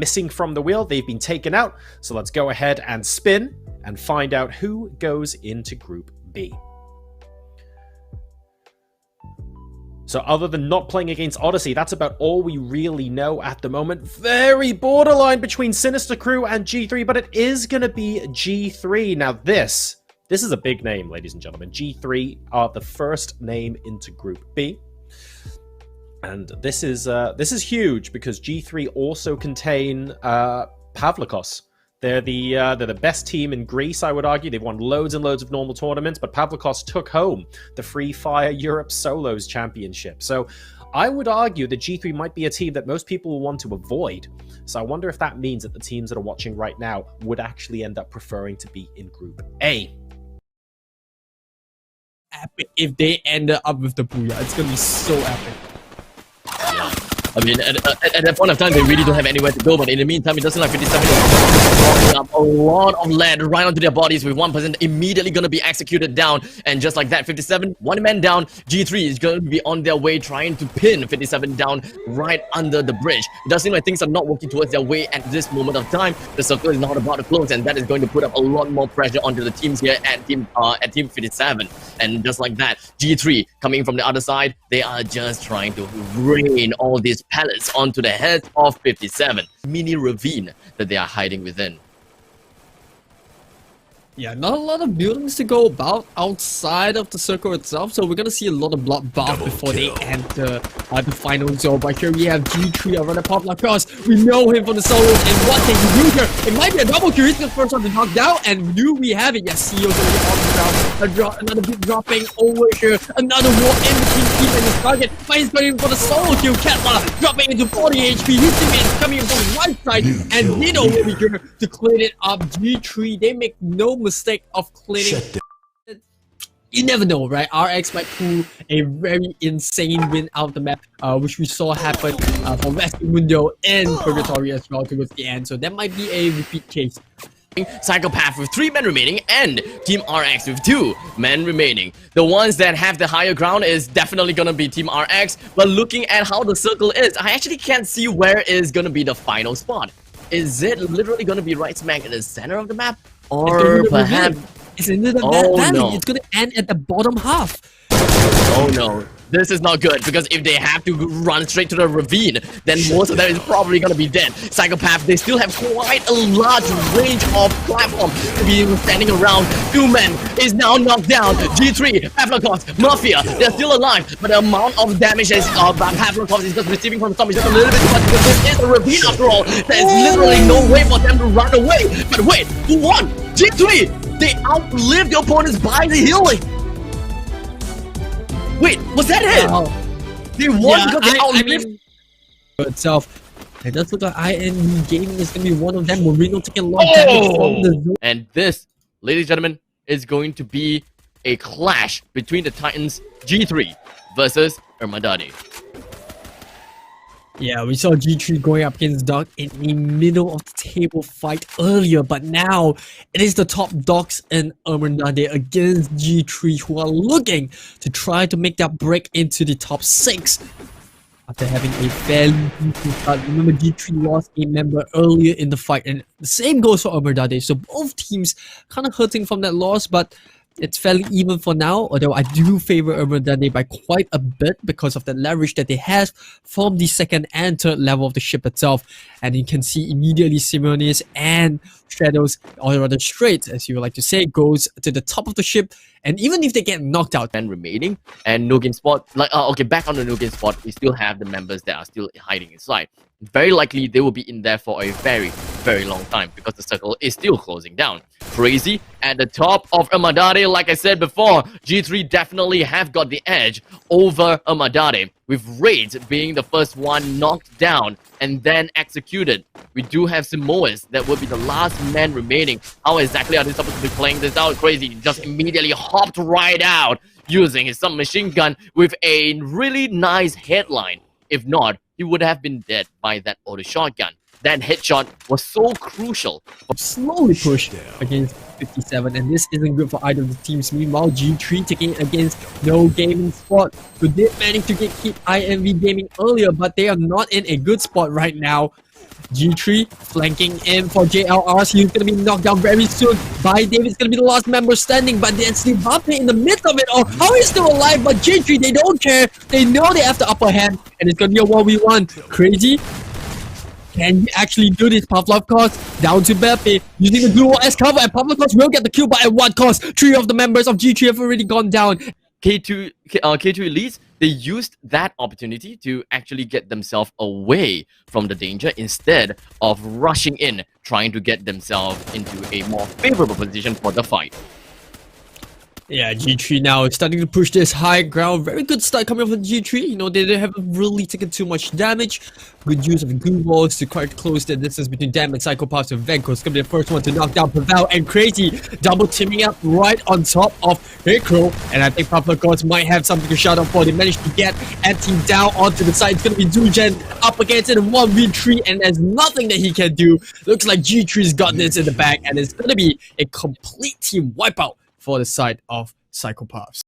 missing from the wheel. They've been taken out. So let's go ahead and spin and find out who goes into Group B. So other than not playing against Odyssey, that's about all we really know at the moment. Very borderline between Sinister Crew and G3, but it is going to be G3. Now this is a big name, ladies and gentlemen. G3 are the first name into Group B. And this is huge because G3 also contain Pavlikos. They're the best team in Greece, I would argue. They've won loads and loads of normal tournaments, but Pavlikos took home the Free Fire Europe Solos Championship. So I would argue that G3 might be a team that most people will want to avoid. So I wonder if that means that the teams that are watching right now would actually end up preferring to be in Group A. Epic if they ended up with the Booyah. It's gonna be so epic. Yeah. I mean, at that point of time, they really don't have anywhere to go. But in the meantime, it doesn't like 57 is up a lot of lead right onto their bodies, with one person immediately going to be executed down. And just like that, 57, one man down. G3 is going to be on their way trying to pin 57 down right under the bridge. It does seem like things are not working towards their way at this moment of time. The circle is not about to close, and that is going to put up a lot more pressure onto the teams here at Team 57. And just like that, G3 coming from the other side, they are just trying to rain all these pellets onto the heads of 57. Mini ravine that they are hiding within. Yeah, not a lot of buildings to go about outside of the circle itself, so we're gonna see a lot of bloodbath before they enter the final zone. But here we have G3 around the pop across. We know him from the solos, and what can he do here? It might be a double kill. He's the first one to knock down, and do we have it? Yes, CEO's gonna be off the ground. Another bit dropping over here. Another war in between team and his target. But he's going for the solo kill. Katla dropping into 40 HP. His teammates coming in from the right side, and Nino over here to clean it up. G3, they make no mistake of cleaning. You never know, right? RX might pull a very insane win out of the map, which we saw happen for Mundo and Purgatory as well towards the end. So that might be a repeat case. Psychopath with 3 men remaining, and Team RX with 2 men remaining. The ones that have the higher ground is definitely gonna be Team RX, but looking at how the circle is, I actually can't see where is gonna be the final spot. Is it literally gonna be right smack in the center of the map? Or perhaps it's in the valley. It's gonna end at the bottom half. Oh no, this is not good, because if they have to run straight to the ravine, then most of them is probably gonna be dead. Psychopath, they still have quite a large range of platform to be standing around. 2 men is now knocked down. G3, Pavlikos, Mafia, they're still alive, but the amount of damage that Pavlikos is just receiving from some is just a little bit too much, because this is a ravine after all. There's literally no way for them to run away. But wait, who won? G3! They outlived the opponents by the healing! Wait, was that it? Wow. They won because they outlived itself. It does look like INE Gaming is going to be one of them. Marino taking a lot of damage from the zone. And this, ladies and gentlemen, is going to be a clash between the Titans G3 versus Ermadani. Yeah, we saw G3 going up against Doc in the middle of the table fight earlier, but now it is the top dogs in Ermadani against G3, who are looking to try to make that break into the top 6 after having a fairly decent start. Remember, G3 lost a member earlier in the fight, and the same goes for Ermadani. So both teams kind of hurting from that loss, but it's fairly even for now, although I do favor Ermadani by quite a bit because of the leverage that they have from the second and third level of the ship itself. And you can see immediately Simonis and Shadows, or rather Straight, as you would like to say, goes to the top of the ship. And even if they get knocked out, and remaining, and no game spot, like okay, back on the no game spot, we still have the members that are still hiding inside. Very likely they will be in there for a very, very long time, because the circle is still closing down. Crazy at the top of Ermadani. Like I said before, G3 definitely have got the edge over Ermadani, with Raids being the first one knocked down and then executed. We do have Samoas that will be the last man remaining. How exactly are they supposed to be playing this out? Crazy just immediately hopped right out using his submachine gun with a really nice headline. If not, he would have been dead by that auto shotgun. that headshot was so crucial. Slowly push against 57, and this isn't good for either of the teams. Meanwhile, G3 taking it against No Gaming Spot, who did manage to keep IMV Gaming earlier, but they are not in a good spot right now. G3 flanking in for JLRs. He's gonna be knocked down very soon by David's gonna be the last member standing, but then Slivape in the midst of it all. How he's still alive, but G3, they don't care. They know they have the upper hand, and it's gonna be a 1v1. Crazy. Can you actually do this? Pavlovkos down to Beppe using the dual as cover, and Pavlovkos will get the kill, but at what cost? 3 of the members of G3 have already gone down. K2 Elites, they used that opportunity to actually get themselves away from the danger instead of rushing in, trying to get themselves into a more favorable position for the fight. Yeah, G3 now is starting to push this high ground. Very good start coming from G3. You know, they haven't really taken too much damage. Good use of glue walls to quite close the distance between them and Psychopaths and Venko. It's going to be the first one to knock down Pavel and Crazy. Double teaming up right on top of Hikro. And I think Pavlovkos might have something to shout out for. They managed to get Anti down onto the side. It's going to be Dujen up against it in 1v3, and there's nothing that he can do. Looks like G3's got this in the bag, and it's going to be a complete team wipeout for the side of Psychopaths.